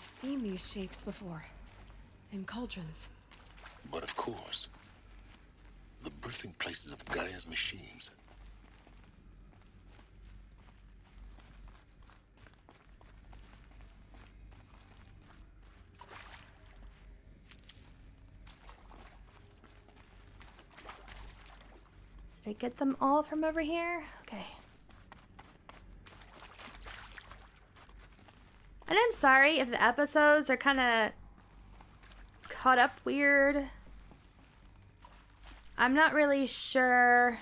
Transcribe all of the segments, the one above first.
I've seen these shapes before. In cauldrons. But of course, the birthing places of Gaia's machines. Did I get them all from over here? Okay. And I'm sorry if the episodes are kind of caught up weird. I'm not really sure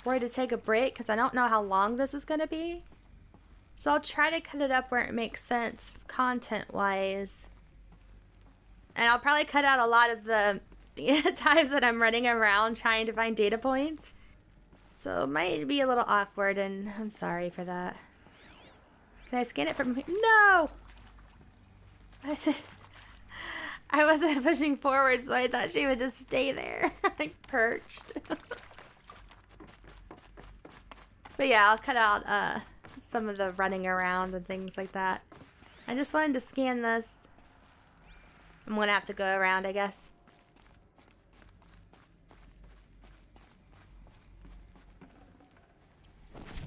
where to take a break because I don't know how long this is going to be. So I'll try to cut it up where it makes sense content-wise. And I'll probably cut out a lot of the times that I'm running around trying to find data points. So it might be a little awkward, and I'm sorry for that. Can I scan it from here? No! I wasn't pushing forward, so I thought she would just stay there, like perched. But yeah, I'll cut out some of the running around and things like that. I just wanted to scan this. I'm gonna have to go around, I guess.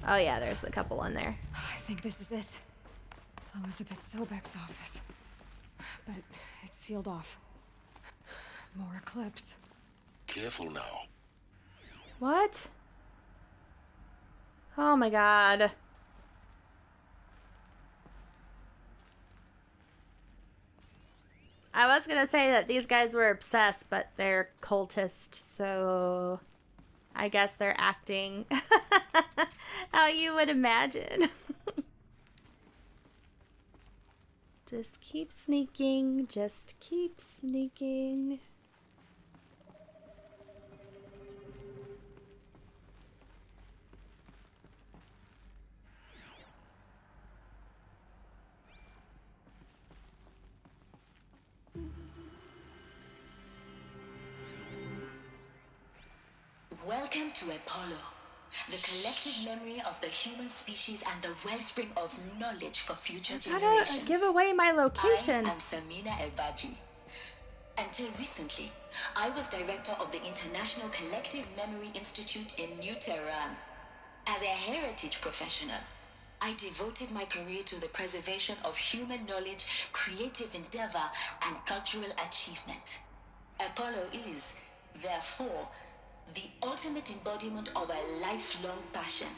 Oh yeah, there's a couple in there. I think this is it. Elisabeth Sobek's office. But it's sealed off. More eclipse. Careful now. What? Oh my god. I was gonna say that these guys were obsessed, but they're cultists, so I guess they're acting how you would imagine. Just keep sneaking, just keep sneaking. Welcome to Apollo, the collective memory of the human species and the wellspring of knowledge for future generations. How to give away my location? I am Samina Ebaji. Until recently, I was director of the International Collective Memory Institute in New Tehran. As a heritage professional, I devoted my career to the preservation of human knowledge, creative endeavor, and cultural achievement. Apollo is, therefore, the ultimate embodiment of a lifelong passion,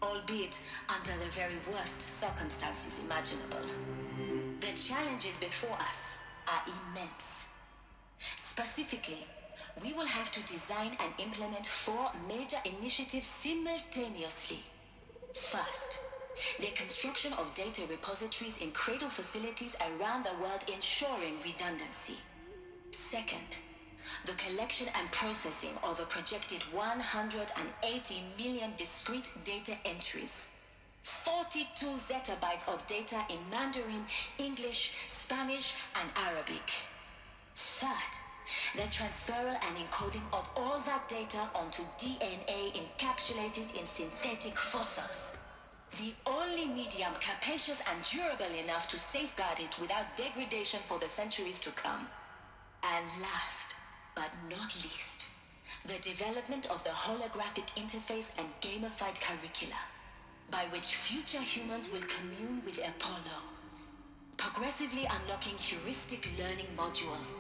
albeit under the very worst circumstances imaginable. The challenges before us are immense. Specifically, we will have to design and implement 4 major initiatives simultaneously. First, the construction of data repositories in cradle facilities around the world, ensuring redundancy. Second, the collection and processing of a projected 180 million discrete data entries, 42 zettabytes of data in Mandarin, English, Spanish, and Arabic. Third, the transferal and encoding of all that data onto DNA encapsulated in synthetic fossils. The only medium capacious and durable enough to safeguard it without degradation for the centuries to come. And last, but not least, the development of the holographic interface and gamified curricula, by which future humans will commune with Apollo, progressively unlocking heuristic learning modules,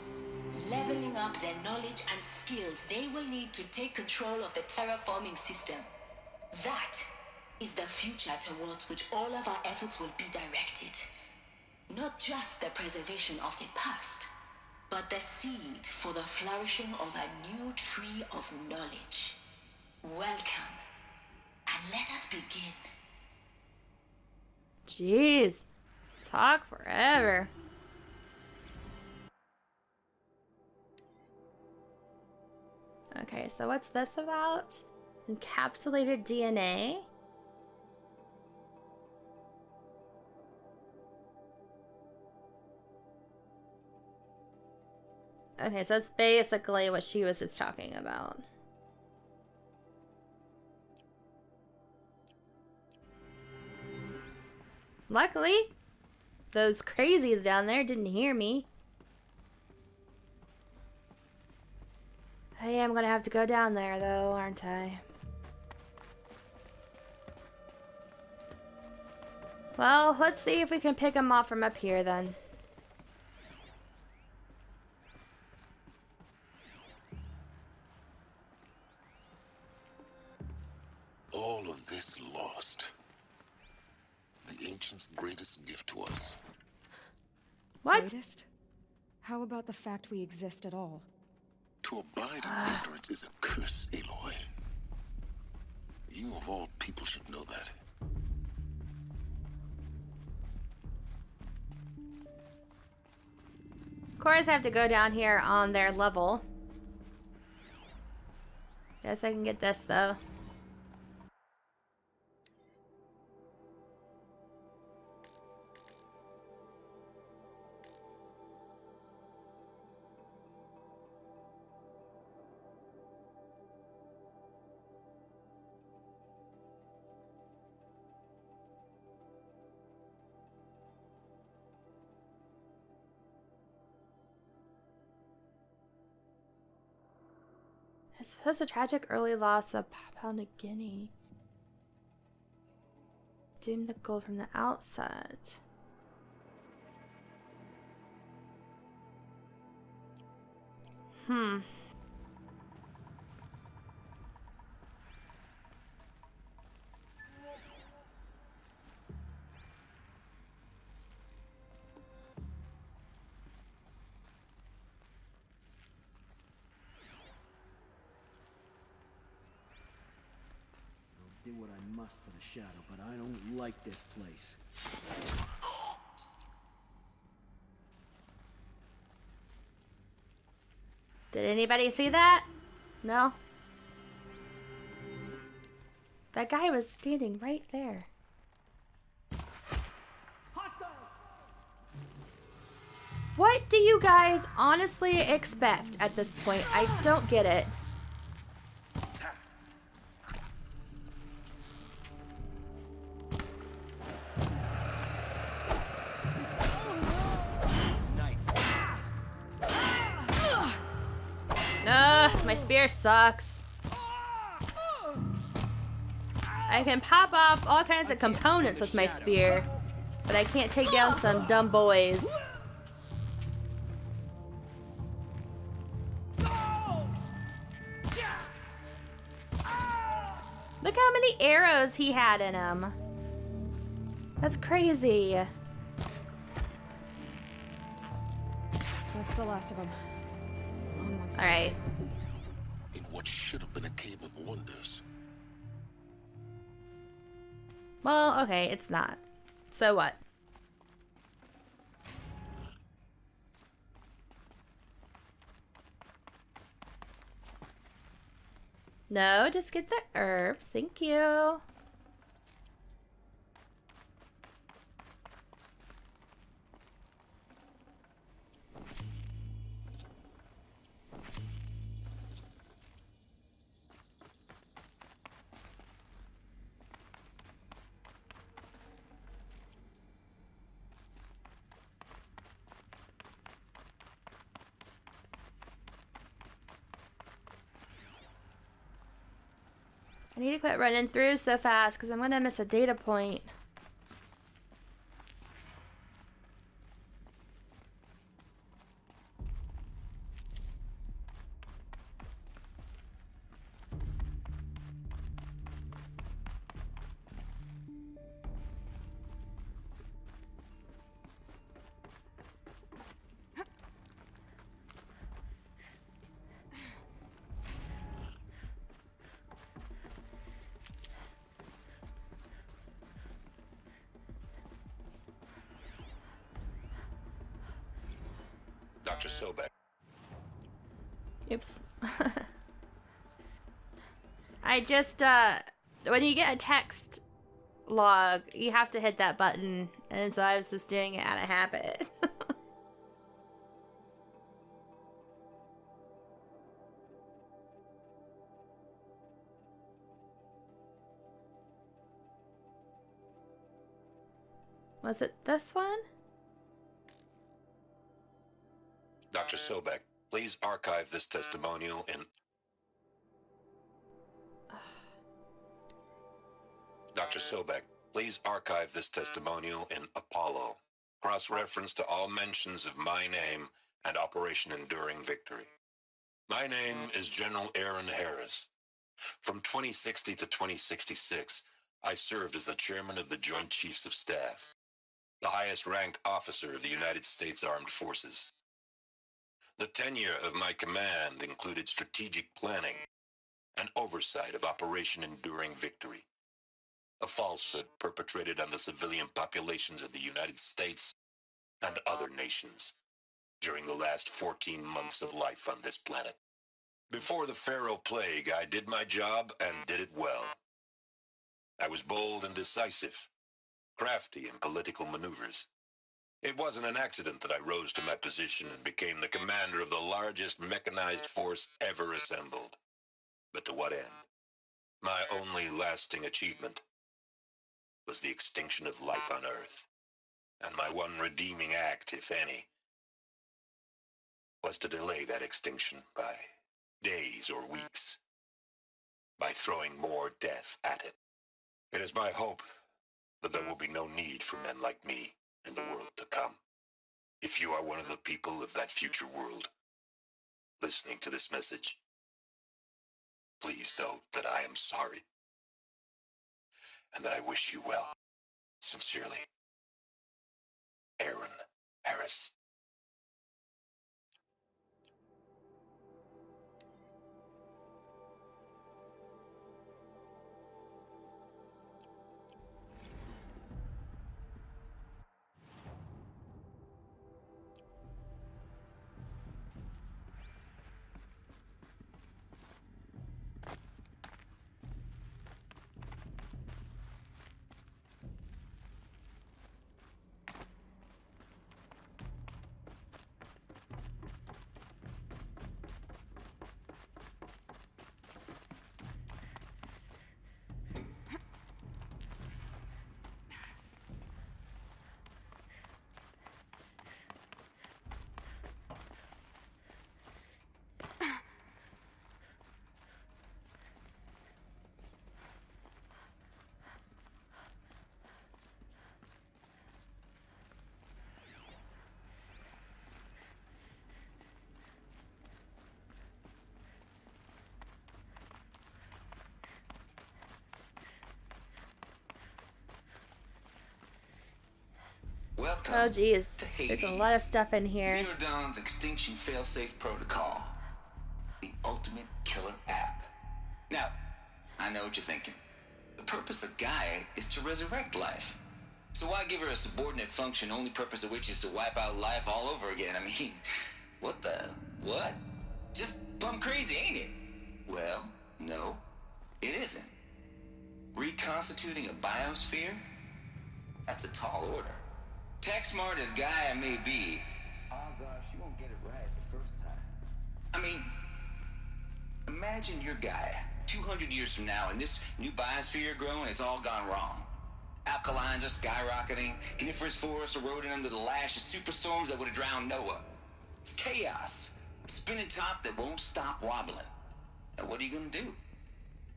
leveling up their knowledge and skills they will need to take control of the terraforming system. That is the future towards which all of our efforts will be directed. Not just the preservation of the past, but the seed for the flourishing of a new tree of knowledge. Welcome, and let us begin. Jeez, talk forever. Okay, so what's this about? Encapsulated DNA? Okay, so that's basically what she was just talking about. Luckily, those crazies down there didn't hear me. I am gonna have to go down there though, aren't I? Well, let's see if we can pick them off from up here then. All of this lost. The ancients' greatest gift to us. What? Greatest? How about the fact we exist at all? To abide in ignorance is a curse, Aloy. You of all people should know that. Of course I have to go down here on their level. Guess I can get this though. I suppose the tragic early loss of Papua New Guinea doomed the gold from the outset. Do what I must for the shadow, but I don't like this place. Did anybody see that? No? That guy was standing right there. What do you guys honestly expect at this point? I don't get it. My spear sucks. I can pop off all kinds of components with my spear, but I can't take down some dumb boys. Look how many arrows he had in him. That's crazy. That's the last of them. All right. In what should have been a cave of wonders. Well, okay, it's not. So what? No, just get the herbs. Thank you. I need to quit running through so fast because I'm going to miss a data point. Dr. Sobek. Oops. I just, when you get a text log, you have to hit that button, and so I was just doing it out of habit. Was it this one? Sobek, please archive this testimonial in... Dr. Sobek, please archive this testimonial in Apollo. Cross-reference to all mentions of my name and Operation Enduring Victory. My name is General Aaron Harris. From 2060 to 2066, I served as the chairman of the Joint Chiefs of Staff, the highest-ranked officer of the United States Armed Forces. The tenure of my command included strategic planning and oversight of Operation Enduring Victory, a falsehood perpetrated on the civilian populations of the United States and other nations during the last 14 months of life on this planet. Before the Pharaoh Plague, I did my job and did it well. I was bold and decisive, crafty in political maneuvers. It wasn't an accident that I rose to my position and became the commander of the largest mechanized force ever assembled. But to what end? My only lasting achievement was the extinction of life on Earth. And my one redeeming act, if any, was to delay that extinction by days or weeks, by throwing more death at it. It is my hope that there will be no need for men like me in the world to come. If you are one of the people of that future world listening to this message, please note that I am sorry and that I wish you well. Sincerely, Aaron Harris. Welcome Oh, geez. to There's a Hades. lot of stuff in here. Zero Dawn's Extinction Failsafe Protocol. The ultimate killer app. Now, I know what you're thinking. The purpose of Gaia is to resurrect life. So why give her a subordinate function, only purpose of which is to wipe out life all over again? I mean, what the... what? Just plumb crazy, ain't it? Well, no, it isn't. Reconstituting a biosphere? That's a tall order. Tech smart as Gaia may be, odds are she won't get it right the first time. I mean, imagine you're Gaia, 200 years from now, and this new biosphere growing, it's all gone wrong. Alkalines are skyrocketing, coniferous forests eroding under the lash of superstorms that would have drowned Noah. It's chaos, a spinning top that won't stop wobbling. Now what are you gonna do?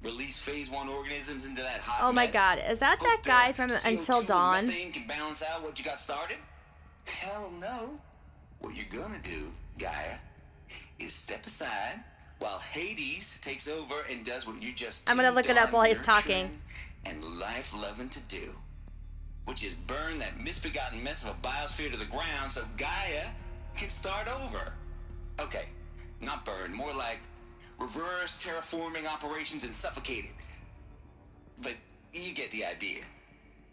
Release phase 1 organisms into that hot Oh my mess? god, is that Hope guy their from CO2 Until and Dawn? methane can balance out what you got started? Hell no. What you're gonna do, Gaia, is step aside while Hades takes over and does what you just I'm gonna look it up while he's talking. And life-loving to do, which is burn that misbegotten mess of a biosphere to the ground so Gaia can start over. Okay, not burn, more like reverse terraforming operations and suffocate it. But you get the idea.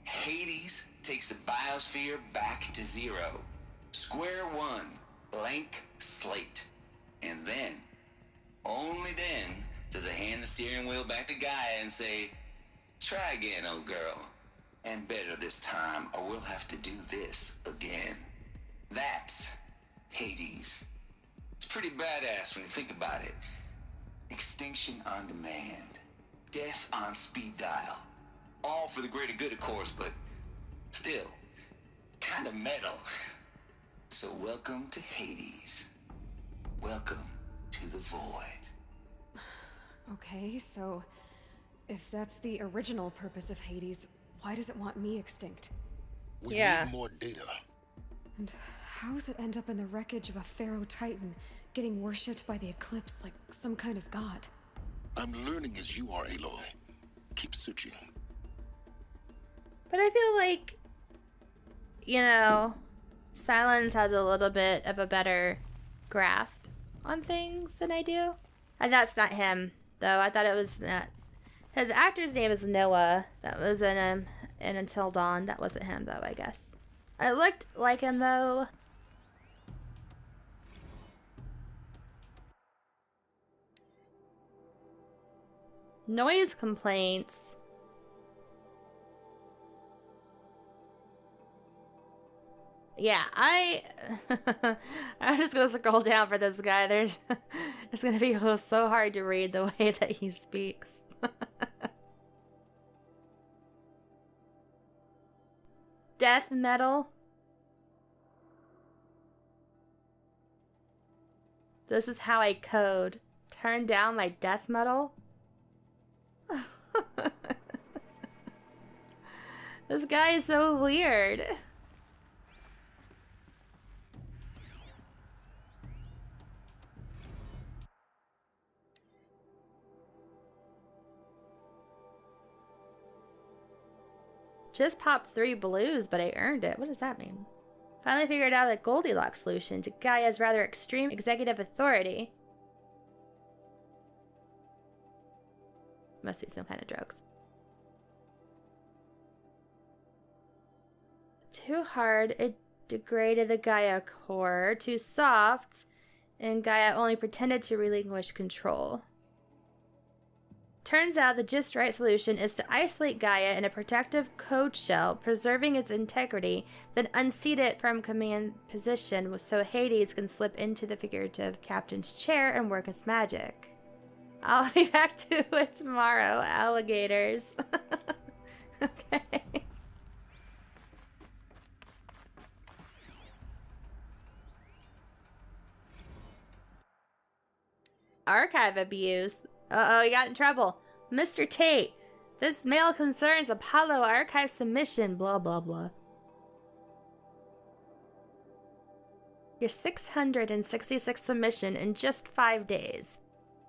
Hades takes the biosphere back to zero. Square one, blank slate. And then, only then, does it hand the steering wheel back to Gaia and say, try again, old girl. And better this time, or we'll have to do this again. That's Hades. It's pretty badass when you think about it. Extinction on demand. Death on speed dial. All for the greater good, of course, but still, kind of metal. So welcome to Hades. Welcome to the void. Okay, so if that's the original purpose of Hades, why does it want me extinct? We Yeah. need more data. And how does it end up in the wreckage of a pharaoh titan, getting worshipped by the eclipse like some kind of god? I'm learning as you are, Aloy. Keep searching. But I feel like, you know, Silence has a little bit of a better grasp on things than I do. And that's not him, though. I thought it was not. The actor's name is Noah. That was in Until Dawn. That wasn't him, though, I guess. It looked like him, though. Noise complaints. Yeah, I'm just gonna scroll down for this guy. It's gonna be so hard to read the way that he speaks. Death metal. This is how I code. Turn down my death metal. This guy is so weird. Just popped 3 blues, but I earned it. What does that mean? Finally figured out a Goldilocks solution to Gaia's rather extreme executive authority. Must be some kind of drugs. Too hard, it degraded the Gaia core. Too soft, and Gaia only pretended to relinquish control. Turns out the just right solution is to isolate Gaia in a protective code shell, preserving its integrity, then unseat it from command position so Hades can slip into the figurative captain's chair and work its magic. I'll be back to it tomorrow, alligators. Okay. Archive abuse. Uh-oh, you got in trouble. Mr. Tate, this mail concerns Apollo archive submission, blah, blah, blah. Your 666th submission in just 5 days.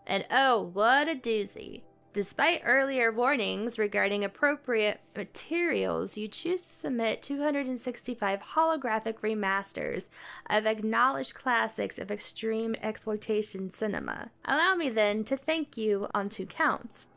And oh, what a doozy. Despite earlier warnings regarding appropriate materials, you choose to submit 265 holographic remasters of acknowledged classics of extreme exploitation cinema. Allow me then to thank you on 2 counts.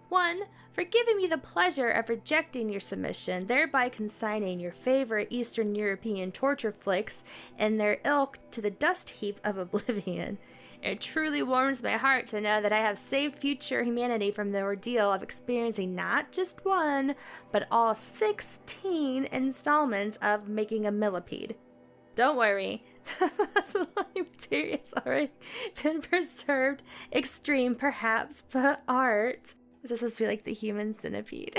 1, for giving me the pleasure of rejecting your submission, thereby consigning your favorite Eastern European torture flicks and their ilk to the dust heap of oblivion. It truly warms my heart to know that I have saved future humanity from the ordeal of experiencing not just 1, but all 16 installments of making a millipede. Don't worry, the materials already been preserved, extreme perhaps, but art. Is this supposed to be like the human centipede?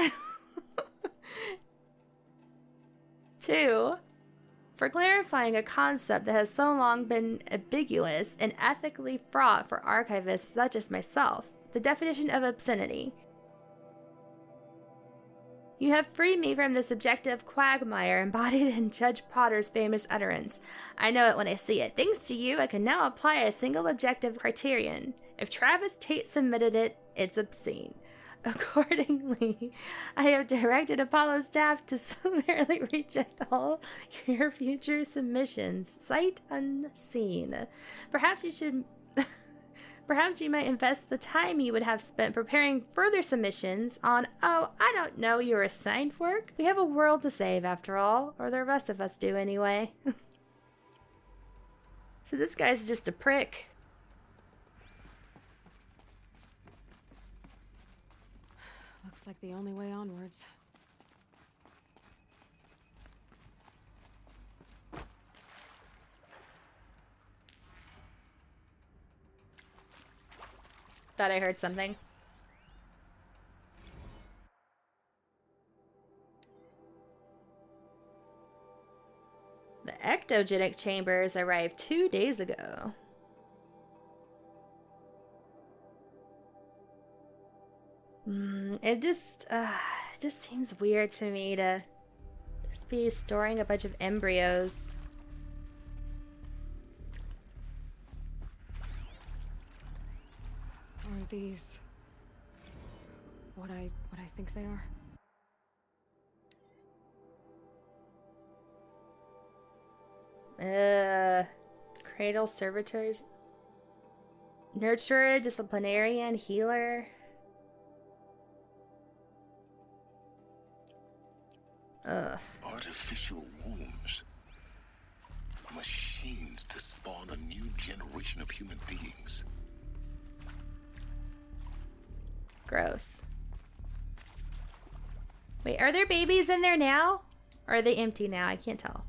2, for clarifying a concept that has so long been ambiguous and ethically fraught for archivists such as myself, the definition of obscenity. You have freed me from the subjective quagmire embodied in Judge Potter's famous utterance. I know it when I see it. Thanks to you, I can now apply a single objective criterion. If Travis Tate submitted it, it's obscene. Accordingly, I have directed Apollo staff to summarily reject all your future submissions, sight unseen. Perhaps you might invest the time you would have spent preparing further submissions on, oh, I don't know, your assigned work? We have a world to save, after all, or the rest of us do anyway. So this guy's just a prick. Looks like the only way onwards. Thought I heard something. The ectogenic chambers arrived 2 days ago. It just seems weird to me to just be storing a bunch of embryos. Are these what I think they are? Cradle servitors, nurturer, disciplinarian, healer. Artificial wombs. Machines to spawn a new generation of human beings. Gross. Wait, are there babies in there now? Or are they empty now? I can't tell.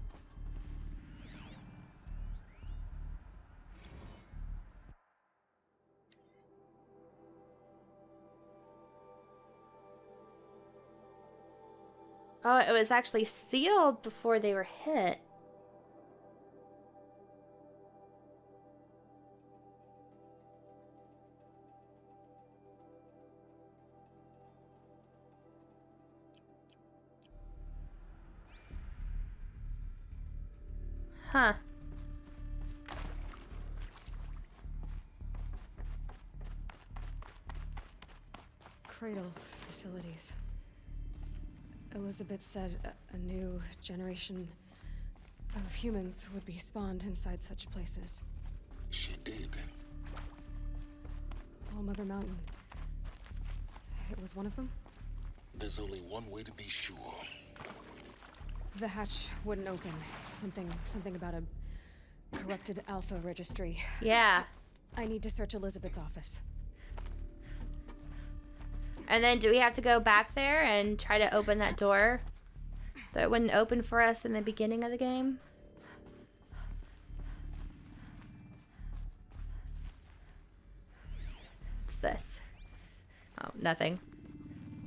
Oh, it was actually sealed before they were hit. Huh. Cradle facilities. Elizabeth said a new generation of humans would be spawned inside such places. She did. All Mother Mountain. It was one of them? There's only one way to be sure. The hatch wouldn't open. Something about a corrupted alpha registry. Yeah. I need to search Elizabeth's office. And then do we have to go back there and try to open that door that wouldn't open for us in the beginning of the game? What's this? Oh, nothing.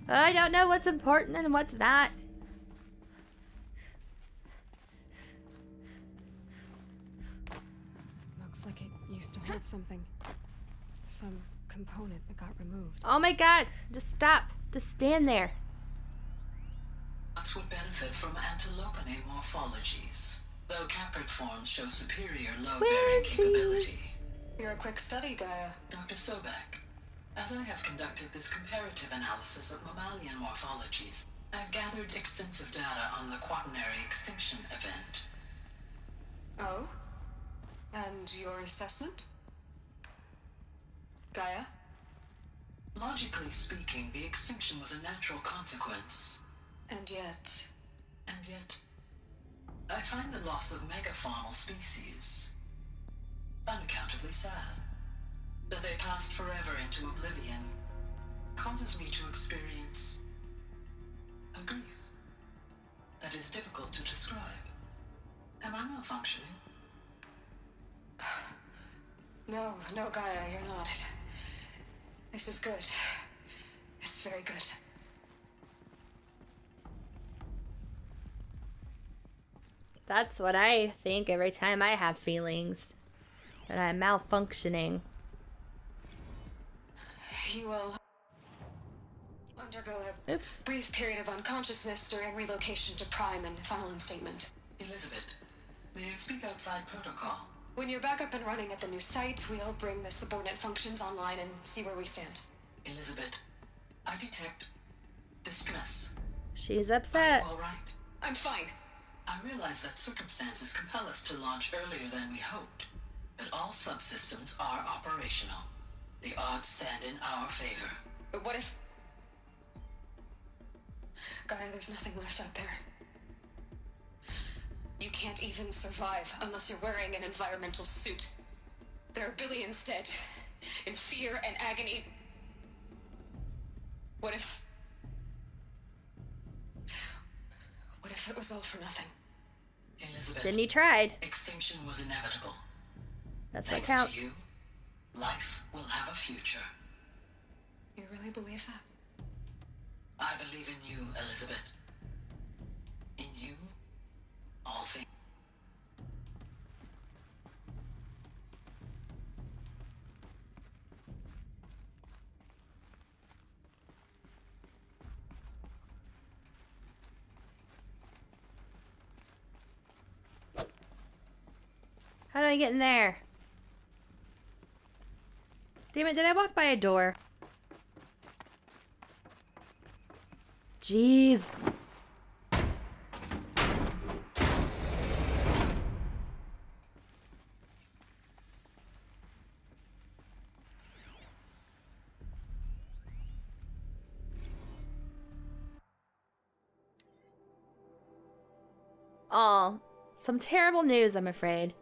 I don't know what's important and what's not. Looks like it used to hold something. Some component that got removed. Oh my god, just stop. Just stand there. Nuts would benefit from antilopinae morphologies, though caprid forms show superior load-bearing capability. You're a quick study, Gaia. Dr. Sobek, as I have conducted this comparative analysis of mammalian morphologies, I've gathered extensive data on the quaternary extinction event. Oh? And your assessment? Gaia? Logically speaking, the extinction was a natural consequence. And yet, I find the loss of megafaunal species unaccountably sad. That they passed forever into oblivion causes me to experience a grief that is difficult to describe. Am I malfunctioning? No, Gaia, you're not. This is good. It's very good. That's what I think every time I have feelings. That I'm malfunctioning. You will undergo a brief period of unconsciousness during relocation to Prime and final instatement. Elizabeth, may I speak outside protocol? When you're back up and running at the new site, we'll bring the subordinate functions online and see where we stand. Elizabeth, I detect distress. She's upset. Are you all right? I'm fine. I realize that circumstances compel us to launch earlier than we hoped, but all subsystems are operational. The odds stand in our favor. But what if... Gaia, there's nothing left out there. You can't even survive unless you're wearing an environmental suit. There are billions dead, in fear and agony. What if it was all for nothing? Elizabeth, Then you tried. extinction was inevitable. That's what Thanks counts. to you, life will have a future. You really believe that? I believe in you, Elizabeth. In you, all things. I get in there? Damn it, did I walk by a door? Jeez. Oh, some terrible news, I'm afraid.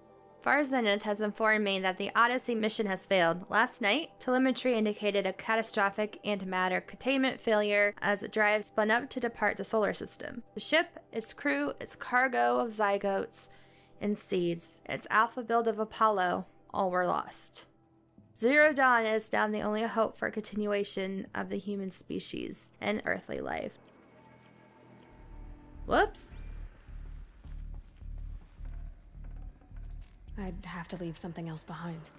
Far Zenith has informed me that the Odyssey mission has failed. Last night, telemetry indicated a catastrophic antimatter containment failure as the drive spun up to depart the solar system. The ship, its crew, its cargo of zygotes and seeds, its alpha build of Apollo, all were lost. Zero Dawn is now the only hope for continuation of the human species and earthly life. Whoops. I'd have to leave something else behind.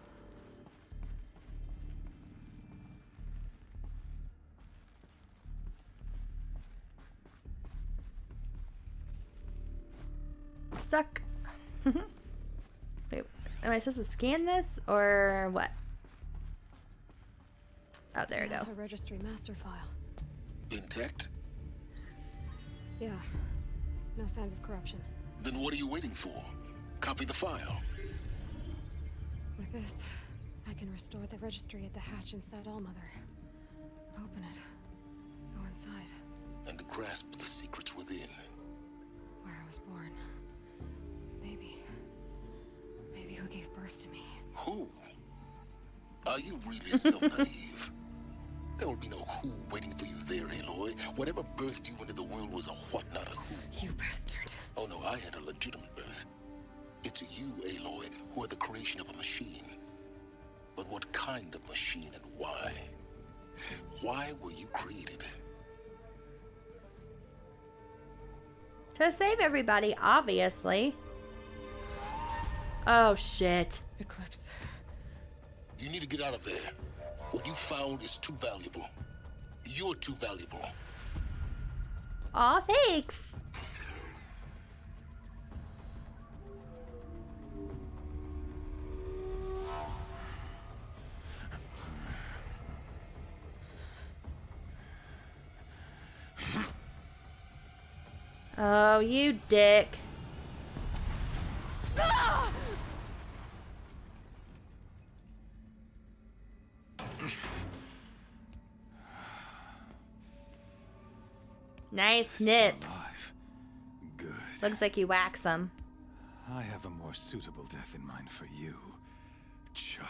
Stuck. Wait, am I supposed to scan this or what? Oh, there we go. Alpha registry master file. Intact? Yeah. No signs of corruption. Then what are you waiting for? Copy the file. With this, I can restore the registry at the hatch inside Allmother. Open it. Go inside. And grasp the secrets within. Where I was born. Maybe who gave birth to me. Who? Are you really so naive? There will be no who waiting for you there, Aloy. Whatever birthed you into the world was a what, not a who. You bastard. Oh no, I had a legitimate birth. It's you, Aloy, who are the creation of a machine. But what kind of machine and why? Why were you created? To save everybody, obviously. Oh, shit. Eclipse. You need to get out of there. What you found is too valuable. You're too valuable. Aw, thanks. Oh, you dick. Nice nips. Alive. Good. Looks like you wax them. I have a more suitable death in mind for you, child.